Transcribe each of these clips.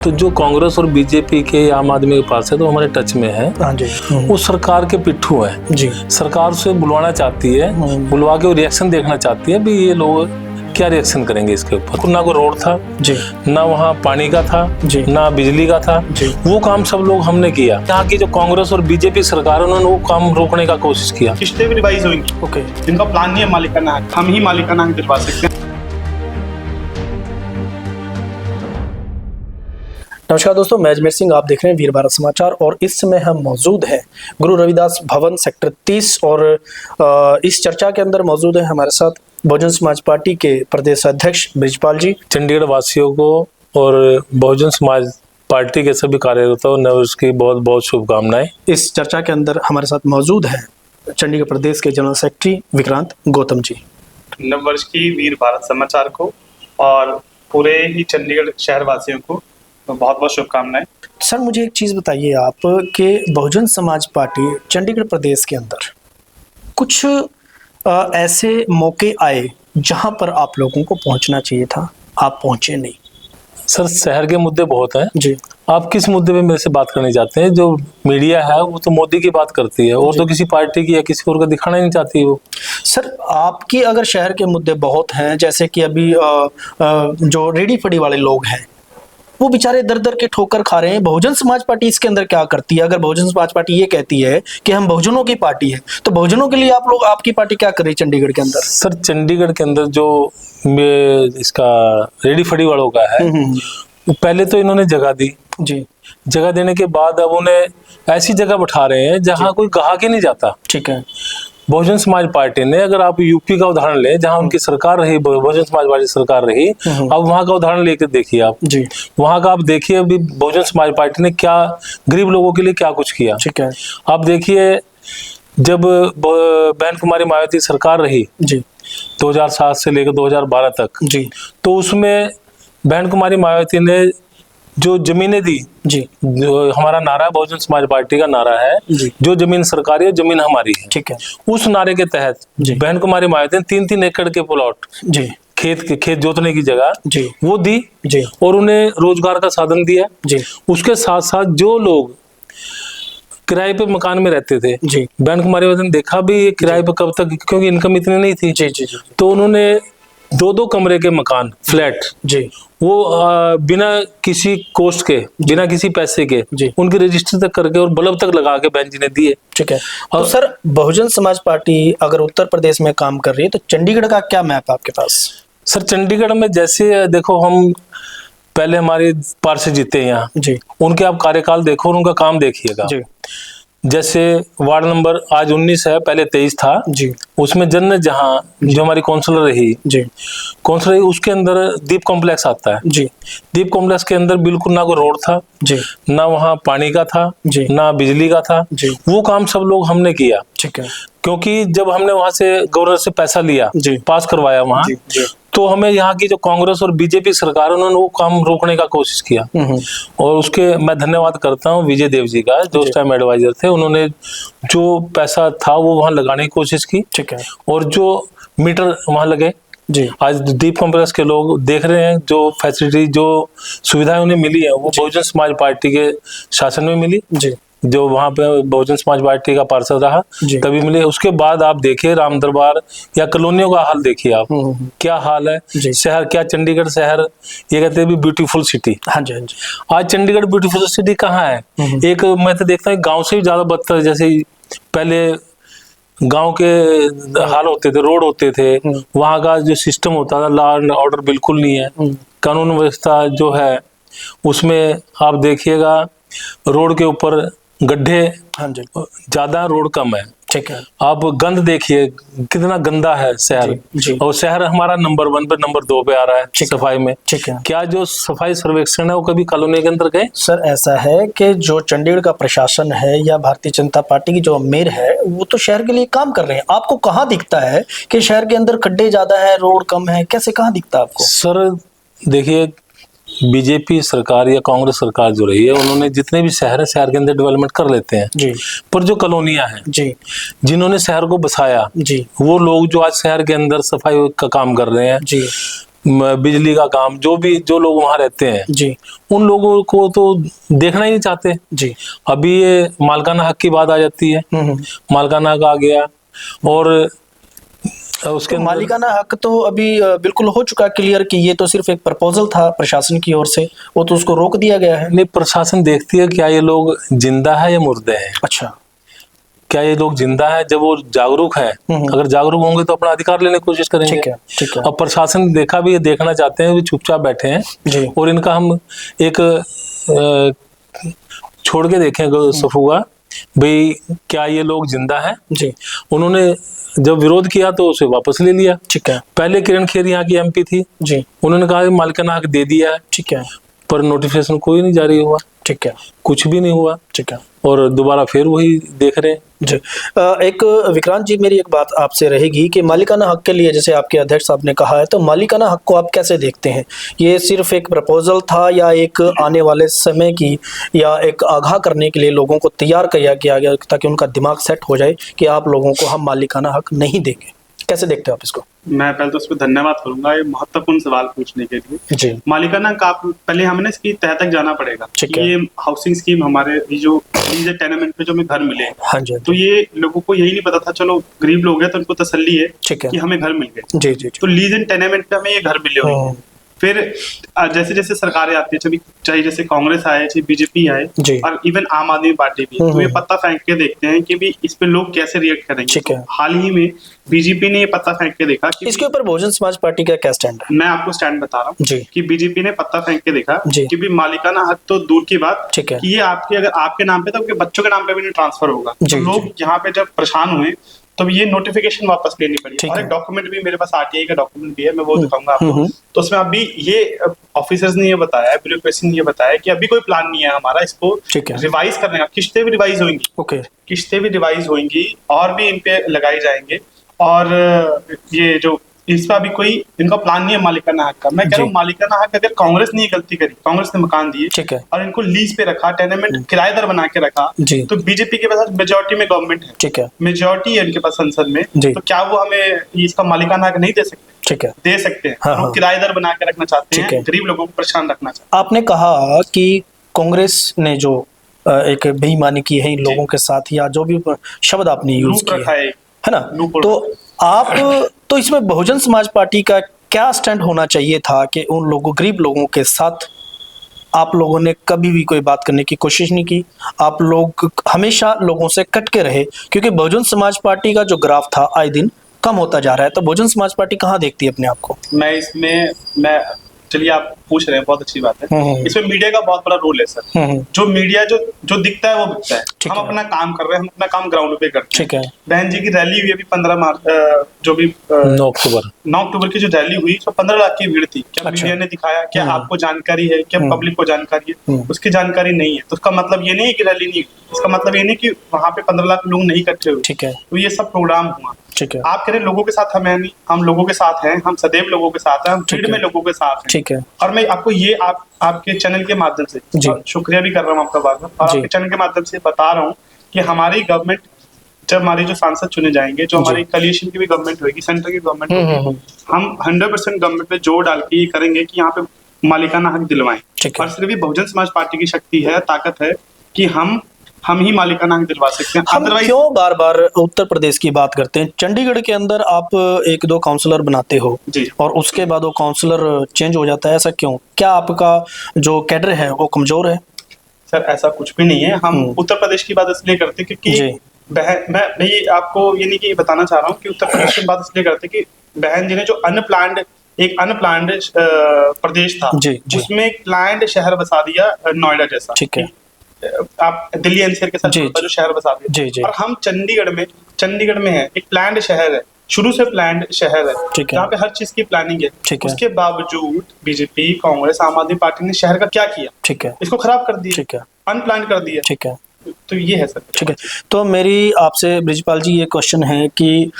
तो जो कांग्रेस और बीजेपी के आम आदमी के पास है तो हमारे टच में है। हाँ जी। वो सरकार के पिट्ठू है जी। सरकार से बुलवाना चाहती है, बुलवा के रिएक्शन देखना चाहती है भी ये लोग क्या रिएक्शन करेंगे इसके ऊपर। ना कोई रोड था जी, ना वहाँ पानी का था जी, ना बिजली का था जी। वो काम सब लोग हमने किया। यहाँ की जो कांग्रेस और बीजेपी सरकार उन्होंने वो काम रोकने का कोशिश किया। किस्तें भी रिवाइज होंगी। ओके। जिनका प्लान नहीं है मालिकाना हक, हम ही मालिकाना हक दिलवा सकते हैं। नमस्कार दोस्तों, मैं अजमेर सिंह, आप देख रहे हैं वीर भारत समाचार और इस समय हम मौजूद हैं गुरु रविदास भवन सेक्टर 30 और इस चर्चा के अंदर मौजूद है हमारे साथ बहुजन समाज पार्टी के प्रदेश अध्यक्ष बृजपाल जी। चंडीगढ़ वासियों को और बहुजन समाज पार्टी के सभी कार्यकर्ताओं ने उसकी बहुत बहुत शुभकामनाएं। इस चर्चा के अंदर हमारे साथ मौजूद है चंडीगढ़ प्रदेश के जनरल सेक्रेटरी विक्रांत गौतम जी। नव वर्ष की वीर भारत समाचार को और पूरे ही चंडीगढ़ शहर वासियों को बहुत बहुत शुभकामनाएं। सर, मुझे एक चीज़ बताइए आप कि बहुजन समाज पार्टी चंडीगढ़ प्रदेश के अंदर कुछ ऐसे मौके आए जहां पर आप लोगों को पहुंचना चाहिए था, आप पहुंचे नहीं। सर, शहर के मुद्दे बहुत हैं जी। आप किस मुद्दे पे मेरे से बात करनी चाहते हैं? जो मीडिया है वो तो मोदी की बात करती है और तो किसी पार्टी की या किसी और का दिखाना ही नहीं चाहती वो। सर, आपकी अगर शहर के मुद्दे बहुत हैं, जैसे कि अभी जो रेडी फड़ी वाले लोग हैं वो बेचारे दर दर के ठोकर खा रहे हैं, बहुजन समाज पार्टी इसके अंदर क्या करती है? अगर बहुजन समाज पार्टी ये कहती है कि हम बहुजनों की पार्टी है तो बहुजनों के लिए आप लोग, आपकी पार्टी क्या कर रही है चंडीगढ़ के अंदर? सर, चंडीगढ़ के अंदर जो इसका रेडी फड़ी वालों का है पहले तो इन्होंने जगह दी जी। जगह देने के बाद अब उन्हें ऐसी जगह बैठा रहे हैं जहां कोई ग्राहक ही नहीं जाता। ठीक है। बहुजन समाज पार्टी ने, अगर आप यूपी का उदाहरण लें जहां उनकी सरकार रही, बहुजन समाज पार्टी सरकार रही, अब वहां का उदाहरण लेकर देखिए आप जी। वहां का आप देखिए अभी बहुजन समाज पार्टी ने क्या गरीब लोगों के लिए क्या कुछ किया। ठीक है। आप देखिए जब बहन कुमारी मायावती सरकार रही जी 2007 से लेकर 2012 तक, जी, तो उसमें बहन कुमारी मायावती ने जो जमीनें दी, जी, जो हमारा नारा है बहुजन समाज पार्टी का नारा है, जी, जो जमीन सरकारी है जमीन हमारी है। ठीक है। उस नारे के तहत जी। बहन कुमारी मायावती ने 3-3 एकड़ के प्लॉट, जी, खेत जोतने की जगह जी, वो दी जी, और उन्हें रोजगार का साधन दिया। जी, उसके साथ साथ जो लोग किराए पे मकान में रहते थे, जी, बहन कुमारी मायावती ने देखा भी ये किराए पे कब तक, क्योंकि इनकम इतनी नहीं थी, जी, जी, जी, तो उन्होंने 2-2 कमरे के मकान फ्लैट जी, वो बिना किसी कॉस्ट के, बिना किसी पैसे के जी, उनके रजिस्टर तक करके और बल्ब तक लगा के बहन जी ने दिए। ठीक है। तो सर, बहुजन समाज पार्टी अगर उत्तर प्रदेश में काम कर रही है तो चंडीगढ़ का क्या मैप आपके पास? सर, चंडीगढ़ में जैसे देखो, हम पहले हमारे पार्षद जीते यहाँ, जी, उनके आप कार्यकाल देखो और उनका काम देखिएगा। जी, जैसे वार्ड नंबर आज 19 है, पहले 23 था। जी, उसमें जन्नत जहां जो हमारी काउंसलर रही, जी, काउंसलर रही, उसके अंदर दीप कॉम्प्लेक्स आता है। जी, दीप कॉम्प्लेक्स के अंदर बिल्कुल ना कोई रोड था, जी, ना वहाँ पानी का था, जी, ना बिजली का था। जी, वो काम सब लोग हमने किया, ठीक है। क्योंकि जब हमने वहां से गवर्नर से पैसा लिया, जी, पास करवाया वहां, जी, जी, तो हमें यहाँ की जो कांग्रेस और बीजेपी सरकार, उन्होंने वो काम रोकने का कोशिश किया। और उसके मैं धन्यवाद करता हूँ विजय देव जी का, जो उस टाइम एडवाइजर थे। उन्होंने जो पैसा था वो वहां लगाने की कोशिश की। ठीक है। और जो मीटर वहां लगे, जी, आज दीप कॉम्प्लेक्स के लोग देख रहे हैं जो फैसिलिटी, जो सुविधाएं उन्हें मिली है वो बहुजन समाज पार्टी के शासन में मिली। जी, जो वहां पे बहुजन समाज पार्टी का पार्षद रहा तभी मिले। उसके बाद आप देखिए राम दरबार या कॉलोनियों का हाल देखिए आप, क्या हाल है। शहर क्या, चंडीगढ़ शहर ये कहते हैं भी ब्यूटीफुल सिटी। हाँ जी, हाँ जी। आज चंडीगढ़ ब्यूटीफुल सिटी कहाँ है? एक मैं तो देखता हूँ गांव से भी ज्यादा बदतर। जैसे पहले गांव के हाल होते थे, रोड होते थे, वहां का जो सिस्टम होता था, लॉ एंड ऑर्डर बिल्कुल नहीं है। कानून व्यवस्था जो है उसमें आप देखिएगा रोड के ऊपर गड्ढे हाँ जी, ज्यादा, रोड कम है। ठीक है। आप गंद देखिए कितना गंदा है शहर। जी, और शहर हमारा नंबर 1 पे, नंबर 2 पे आ रहा है सफाई में। ठीक है। क्या जो सफाई सर्वेक्षण है वो कभी कॉलोनी के अंदर गए? सर, ऐसा है कि जो चंडीगढ़ का प्रशासन है या भारतीय जनता पार्टी की जो मेयर है वो तो शहर के लिए काम कर रहे हैं। आपको कहाँ दिखता है कि शहर के अंदर खड्डे ज्यादा है, रोड कम है? कैसे, कहाँ दिखता है आपको? सर देखिए, बीजेपी सरकार या कांग्रेस सरकार जो रही है, उन्होंने जितने भी शहर है, शहर के अंदर डेवलपमेंट कर लेते हैं जी, पर जो कॉलोनियां हैं, जी, जिन्होंने शहर को बसाया, जी, वो लोग जो आज शहर के अंदर सफाई का काम कर रहे हैं, जी, बिजली का काम, जो लोग वहां रहते हैं जी उन लोगों को तो देखना ही नहीं चाहते। जी। अभी ये मालिकाना हक की बात आ जाती है, मालिकाना हक आ गया, और उसके तो मालिकाना हक तो अभी बिल्कुल हो चुका क्लियर कि ये तो सिर्फ एक प्रपोजल था प्रशासन की ओर से, वो तो उसको रोक दिया गया है। नहीं, प्रशासन देखती है क्या ये लोग जिंदा है या मुर्दे हैं। अच्छा। क्या ये लोग जिंदा है? जब वो जागरूक है, अगर जागरूक होंगे तो अपना अधिकार लेने की कोशिश करेंगे। ठीक है, ठीक है। अब प्रशासन देखा भी, ये देखना चाहते हैं, वो चुपचाप बैठे हैं जी। और इनका हम एक छोड़ के देखें सफुआ भाई, क्या ये लोग जिंदा हैं? जी। उन्होंने जब विरोध किया तो उसे वापस ले लिया। ठीक है। पहले किरण खेर यहाँ की एमपी थी, जी। उन्होंने कहा मालिकाना हक दे दिया है, ठीक है। पर नोटिफिकेशन कोई नहीं जारी हुआ, ठीक है। कुछ भी नहीं हुआ, ठीक है। और दोबारा फिर वही देख रहे हैं। जी। एक विक्रांत जी, मेरी एक बात आपसे रहेगी कि मालिकाना हक के लिए, जैसे आपके अध्यक्ष साहब ने कहा है, तो मालिकाना हक को आप कैसे देखते हैं? ये सिर्फ एक प्रपोजल था या एक आने वाले समय की, या एक आगाह करने के लिए लोगों को तैयार किया गया ताकि उनका दिमाग सेट हो जाए कि आप लोगों को हम मालिकाना हक नहीं देंगे? कैसे देखते हो आप इसको? मैं पहले तो उस पर धन्यवाद करूंगा ये महत्वपूर्ण सवाल पूछने के लिए। जी। मालिकाना हक आप पहले हमें इसकी तह तक जाना पड़ेगा ठीक कि है। ये हाउसिंग स्कीम हमारे ये जो टेनेमेंट पे जो हमें घर मिले, हाँ जी, हाँ तो जी। ये लोगों को यही नहीं पता था, चलो गरीब लोग हैं तो उनको तसल्ली है ठीक है। कि हमें घर मिल गए। जी जी जी। तो लीज एंड टेनेमेंट पे हमें ये घर मिले हुए हैं। फिर जैसे जैसे सरकारें आती है, चाहे जैसे कांग्रेस आए, चाहे बीजेपी आए, जी। और इवन आम आदमी पार्टी भी, तो ये पत्ता फेंक के देखते हैं कि भी इस पे लोग कैसे रिएक्ट करेंगे। ठीक है। तो हाल ही में बीजेपी ने ये पत्ता फेंक के देखा कि इसके ऊपर बहुजन समाज पार्टी का क्या स्टैंड है? मैं आपको स्टैंड बता रहा जी। हूँ कि बीजेपी ने पत्ता फेंक के देखा जी। कि भी मालिकाना हक तो दूर की बात, ठीक है। कि ये आपके अगर आपके नाम पे तो आपके बच्चों के नाम पे भी नहीं ट्रांसफर होगा। जी, तो लोग यहाँ पे जब परेशान हुए तो ये नोटिफिकेशन वापस लेनी पड़ी। ठीक और है। एक डॉक्यूमेंट भी मेरे पास आरटीआई का डॉक्यूमेंट भी है, मैं वो दिखाऊंगा आपको। तो उसमें अभी ये ऑफिसर्स ने ये बताया, ब्यूरोक्रेसी ने ये बताया कि अभी कोई प्लान नहीं है हमारा इसको ठीक है। रिवाइज करने का। किस्तें भी रिवाइज होंगी, ओके। किस्तें भी रिवाइज होंगी और भी इन पे लगाए जाएंगे। और ये जो इसका अभी कोई इनका प्लान नहीं है मालिकाना हक का। मैं कह रहा हूँ मालिकाना हक अगर कांग्रेस ने गलती करी, कांग्रेस ने मकान दिए, ठीक है। और इनको लीज पे रखा, टेनेमेंट किराएदार बना के रखा, जी। तो बीजेपी के पास मेजोरिटी में गवर्नमेंट है, ठीक है। मेजोरिटी है उनके पास संसद में, जी। तो क्या वो हमें इसका मालिकाना हक नहीं दे सकते? ठीक है। दे सकते हैं। हाँ, वो हाँ। किराएदार बना के रखना चाहते ठीक है। हैं, गरीब लोगों को परेशान रखना चाहते आपने कहा कि कांग्रेस ने जो एक बेईमानी की है इन लोगों के साथ, या जो भी शब्द आपने हैं। यूज लूट किए रखा है, है ना, लूप तो आप तो इसमें बहुजन समाज पार्टी का क्या स्टैंड होना चाहिए था कि उन लोगों, गरीब लोगों के साथ आप लोगों ने कभी भी कोई बात करने की कोशिश नहीं की? आप लोग हमेशा लोगों से कट के रहे, क्योंकि बहुजन समाज पार्टी का जो ग्राफ था आए दिन कम होता जा रहा है। तो बहुजन समाज पार्टी कहाँ देखती है अपने आप को? मैं चलिए आप पूछ रहे हैं, बहुत अच्छी बात है। इसमें मीडिया का बहुत बड़ा रोल है सर। जो मीडिया जो दिखता है वो बिकता है। ठीक हम है। अपना काम कर रहे हैं, हम अपना काम ग्राउंड पे करते हैं। ठीक है। बहन जी की रैली हुई अभी 15 मार्च, जो भी 9 अक्टूबर 9 अक्टूबर की जो रैली हुई, उसमें 15 लाख की भीड़ थी। क्या अच्छा। मीडिया ने दिखाया? क्या आपको जानकारी है? क्या पब्लिक को जानकारी है? उसकी जानकारी नहीं है, तो उसका मतलब ये नहीं है कि रैली नहीं, इसका मतलब ये नहीं कि वहां पे 15 लाख लोग नहीं इकट्ठे हुए। ठीक है। तो ये सब प्रोग्राम हुआ। ठीक है। आप कह रहे लोगों के साथ हम हैं नहीं, हम लोगों के साथ हैं, हम सदैव लोगों के साथ हैं, हम ठीक भीड़ है। में लोगों के साथ हैं। ठीक है। और मैं आपको ये आपके चैनल के माध्यम से जी। शुक्रिया भी कर रहा हूँ आपका बार-बार, और जी। आपके चैनल के माध्यम से बता रहा हूँ कि हमारी गवर्नमेंट, जब हमारी जो सांसद चुने जाएंगे, जो हमारी कोलिशन की भी गवर्नमेंट होगी, सेंटर की गवर्नमेंट होगी, हम 100% गवर्नमेंट पे जोर डाल के ये करेंगे कि यहाँ पे मालिकाना हक दिलवाएं। ठीक है। और सिर्फ बहुजन समाज पार्टी की शक्ति है, ताकत है कि हम ही मालिकाना हक दिलवा सकते हैं। हम अदरवाइज क्यों बार बार उत्तर प्रदेश की बात करते हैं? चंडीगढ़ के अंदर आप 1-2 काउंसलर बनाते हो जी। और उसके बाद वो काउंसलर चेंज हो जाता है, ऐसा क्यों? क्या आपका जो कैडर है वो कमजोर है? सर ऐसा कुछ भी नहीं है। हम उत्तर प्रदेश की बात इसलिए करते हैं जी। क्योंकि मैं ये आपको ये नहीं कि बताना चाह रहा हूँ कि उत्तर प्रदेश की बात इसलिए करते कि बहन जी ने जो अनप्लान्ड प्रदेश था, जी, जी। उसमें एक प्लान्ड शहर बसा दिया, नोएडा जैसा। ठीक है। आप दिल्ली एनसीआर के साथ जी, जो शहर बसा दिया। जी, जी। और हम चंडीगढ़ में है, एक प्लान्ड शहर है, शुरू से प्लान्ड शहर है, ठीक है। जहाँ पे हर चीज की प्लानिंग है। ठीक है। उसके बावजूद बीजेपी, कांग्रेस, आम आदमी पार्टी ने शहर का क्या किया? ठीक है। इसको खराब कर दिया, ठीक है। अनप्लान्ड कर दिया। ठीक है। तो ये है सर। ठीक है। तो मेरी आपसे ब्रिजपाल जी ये क्वेश्चन है कि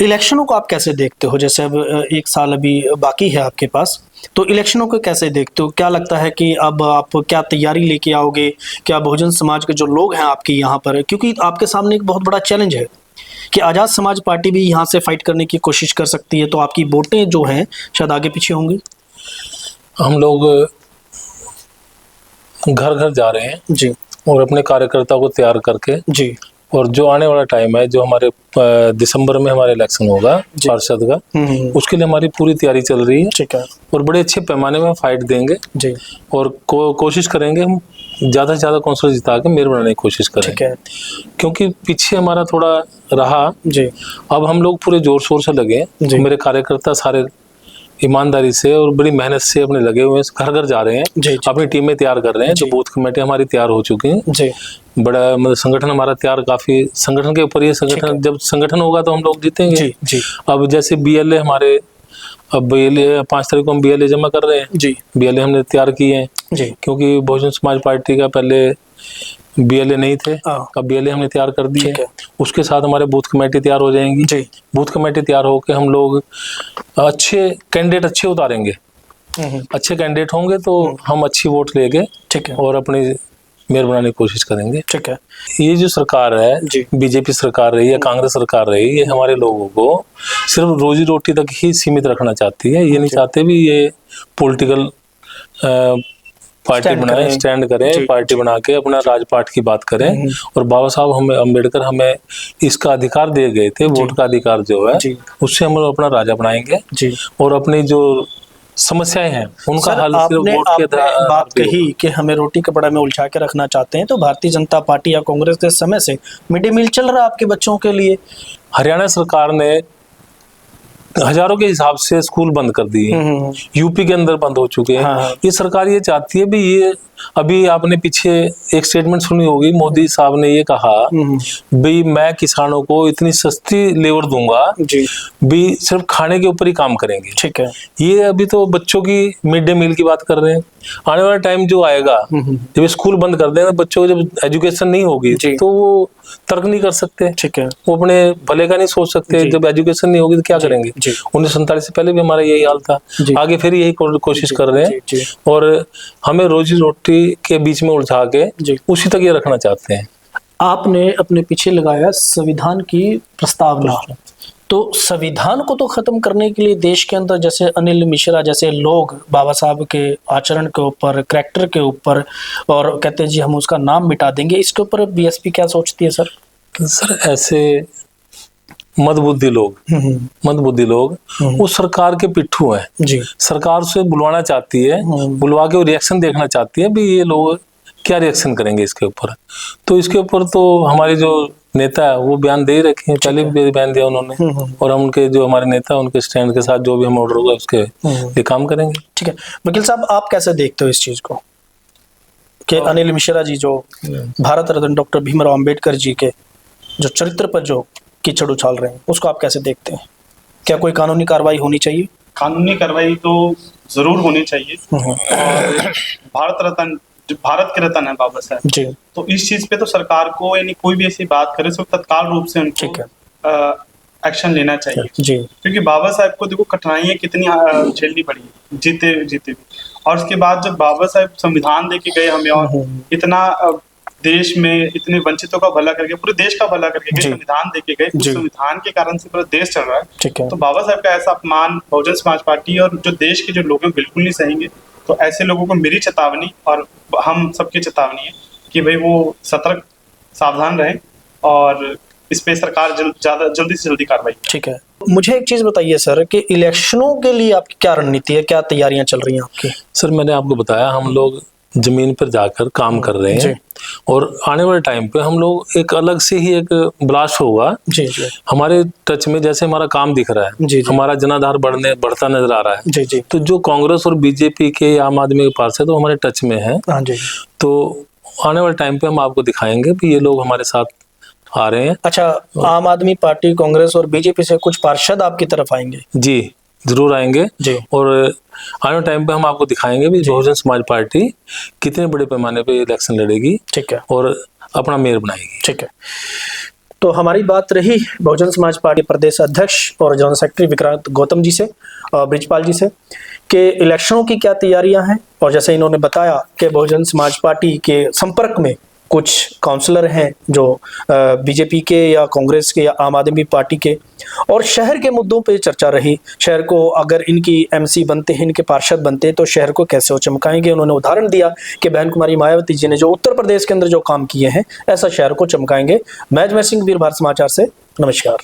इलेक्शनों को आप कैसे देखते हो? जैसे अब 1 साल अभी बाकी है आपके पास, तो इलेक्शनों को कैसे देखते हो? क्या लगता है कि अब आप क्या तैयारी लेके आओगे? क्या बहुजन समाज के जो लोग हैं आपके यहाँ पर, क्योंकि आपके सामने एक बहुत बड़ा चैलेंज है, कि आज़ाद समाज पार्टी भी यहाँ से फाइट करने की कोशिश कर सकती है, तो आपकी वोटें जो हैं शायद आगे पीछे होंगी? हम लोग घर घर जा रहे हैं जी और अपने कार्यकर्ताओं को तैयार करके, जी। और जो आने वाला टाइम है, जो हमारे दिसंबर में हमारा इलेक्शन होगा पार्षद का, उसके लिए हमारी पूरी तैयारी चल रही है। ठीक है। और बड़े अच्छे पैमाने में फाइट देंगे जी। और कोशिश करेंगे हम ज़्यादा से ज़्यादा काउंसिलर जिता के मेयर बनाने की कोशिश ठीक करेंगे, है। क्योंकि पीछे हमारा थोड़ा रहा। जी अब हम लोग पूरे जोर शोर से लगे, जी। मेरे कार्यकर्ता सारे ईमानदारी से और बड़ी मेहनत से अपने लगे हुए हैं, घर घर जा रहे हैं, जी। अपनी टीमें तैयार कर रहे हैं। जो जी। बूथ कमेटी हमारी तैयार हो चुकी है, जी। बड़ा मतलब संगठन हमारा तैयार, काफी संगठन के ऊपर ये संगठन, जब संगठन होगा तो हम लोग जीतेंगे। जी जी अब जैसे BLA हमारे, अब BLA 5 तारीख को हम BLA जमा कर रहे हैं। जी BLA हमने तैयार किए हैं, जी। क्योंकि बहुजन समाज पार्टी का पहले BLA नहीं थे, हाँ। अब BLA हमने तैयार कर दी ठीक है। है। उसके साथ हमारे बूथ कमेटी तैयार हो जाएंगी। जी। बूथ कमेटी तैयार होकर हम लोग अच्छे कैंडिडेट अच्छे उतारेंगे। अच्छे कैंडिडेट होंगे तो हम अच्छी वोट लेके ठीक है। और अपनी मेयर बनाने की कोशिश करेंगे। ठीक है। ये जो सरकार है, जी। BJP सरकार रही या कांग्रेस सरकार रही, ये हमारे लोगों को सिर्फ रोजी रोटी तक ही सीमित रखना चाहती है। ये नहीं चाहते भी ये पॉलिटिकल पार्टी बनाए, स्टैंड करें, पार्टी बना के अपना राजपाट की बात करें। और बाबा साहब हमें, अम्बेडकर हमें इसका अधिकार दे गए थे, वोट का अधिकार जो है, उससे हम अपना राजा बनाएंगे जी। और अपनी जो समस्याएं हैं उनका हल सिर्फ वोट के आपने बात कही कि हमें रोटी कपड़ा में उलझा के रखना चाहते हैं, तो भारतीय जनता पार्टी या कांग्रेस के समय से मिड डे मील चल रहा है आपके बच्चों के लिए। हरियाणा सरकार ने हजारों के हिसाब से स्कूल बंद कर दिए, यूपी के अंदर बंद हो चुके हैं। हाँ। ये सरकार ये चाहती है भी, ये अभी आपने पीछे एक स्टेटमेंट सुनी होगी, मोदी साहब ने ये कहा भी मैं किसानों को इतनी सस्ती लेबर दूंगा जी। भी सिर्फ खाने के ऊपर ही काम करेंगे। ठीक है। ये अभी तो बच्चों की मिड डे मील की बात कर रहे हैं। आने वाला टाइम जो आएगा, जब स्कूल बंद कर देंगे, बच्चों को जब एजुकेशन नहीं होगी तो वो तर्क नहीं कर सकते। ठीक है। वो अपने भले का नहीं सोच सकते। जब एजुकेशन नहीं होगी तो क्या करेंगे? 1947 से पहले भी हमारा यही हाल था, आगे फिर यही कोशिश कर रहे हैं। और हमें रोजी रोटी के बीच में उलझा के उसी तक ये रखना चाहते हैं। आपने अपने पीछे लगाया संविधान की प्रस्तावना, तो संविधान को तो खत्म करने के लिए देश के अंदर जैसे अनिल मिश्रा जैसे लोग बाबा साहब के आचरण के ऊपर, करैक्टर के ऊपर, और कहते हैं जी हम उसका नाम मिटा देंगे, इसके ऊपर बीएसपी क्या सोचती है सर? सर ऐसे मंदबुद्धि लोग वो सरकार के पिट्ठू हैं जी। सरकार से बुलवाना चाहती है, बुलवा के वो रिएक्शन देखना चाहती है भी ये लोग क्या रिएक्शन करेंगे इसके ऊपर। तो इसके ऊपर तो हमारे जो नेता है वो बयान दे ही रखे हैं, पहले भी बयान दिया उन्होंने, और हम उनके जो हमारे नेता उनके स्टैंड के साथ जो भी हम ऑर्डर होगा उसके लिए काम करेंगे। ठीक है। वकील साहब, आप कैसे देखते हो इस चीज को कि अनिल मिश्रा जी जो भारत रत्न डॉक्टर भीमराव अंबेडकर जी के जो चरित्र पर जो कीचड़ उछाल रहे हैं, उसको आप कैसे देखते हैं? क्या कोई कानूनी कार्रवाई होनी चाहिए? कानूनी कार्रवाई तो जरूर होनी चाहिए। और भारत के रत्न है बाबा साहब जी, तो इस चीज पे तो सरकार को, यानी कोई भी ऐसी बात करे तो तत्काल रूप से उनको एक्शन लेना चाहिए जी। क्योंकि बाबा साहब को देखो कठिनाइयां कितनी झेलनी पड़ी जीते भी, और उसके बाद जब बाबा साहब संविधान दे के गए हमें, और इतना देश में इतने वंचितों का भला करके, पूरे देश का भला करके संविधान दे के गए, उस संविधान के कारण से पूरा देश चल रहा है। तो बाबा साहब का ऐसा अपमान बहुजन समाज पार्टी और जो देश के जो लोग हैं बिल्कुल नहीं सहेंगे। तो ऐसे लोगों को मेरी चेतावनी और हम सबकी चेतावनी है कि भाई वो सतर्क, सावधान रहें और इस पे सरकार जल्दी से जल्दी कार्रवाई। ठीक है। मुझे एक चीज बताइए सर कि इलेक्शनों के लिए आपकी क्या रणनीति है, क्या तैयारियां चल रही हैं आपकी? सर मैंने आपको बताया, हम लोग जमीन पर जाकर काम कर रहे हैं, और आने वाले टाइम पे हम लोग एक अलग से ही एक ब्लास्ट होगा जी। हमारे टच में जैसे हमारा काम दिख रहा है, हमारा जनाधार बढ़ता नजर आ रहा है जी। तो जो कांग्रेस और बीजेपी के, आम आदमी के पास है, तो हमारे टच में है जी। तो आने वाले टाइम पे हम आपको दिखाएंगे कि ये लोग हमारे साथ आ रहे हैं। अच्छा, आम आदमी पार्टी, कांग्रेस और बीजेपी से कुछ पार्षद आपकी तरफ आएंगे? जी जरूर आएंगे जी। और आने टाइम पे हम आपको दिखाएंगे भी बहुजन समाज पार्टी कितने बड़े पैमाने पे इलेक्शन लड़ेगी, ठीक है, और अपना मेयर बनाएगी। ठीक है। तो हमारी बात रही बहुजन समाज पार्टी प्रदेश अध्यक्ष और जनरल सेक्रेटरी विक्रांत गौतम जी से, ब्रिजपाल जी से, कि इलेक्शनों की क्या तैयारियां हैं, और जैसे इन्होंने बताया कि बहुजन समाज पार्टी के संपर्क में कुछ काउंसलर हैं जो बीजेपी के या कांग्रेस के या आम आदमी पार्टी के, और शहर के मुद्दों पे चर्चा रही। शहर को अगर इनकी एमसी बनते हैं, इनके पार्षद बनते हैं, तो शहर को कैसे वो चमकाएंगे। उन्होंने उदाहरण दिया कि बहन कुमारी मायावती जी ने जो उत्तर प्रदेश के अंदर जो काम किए हैं, ऐसा शहर को चमकाएंगे। मैं अजमेर सिंह, वीर भारत समाचार से नमस्कार।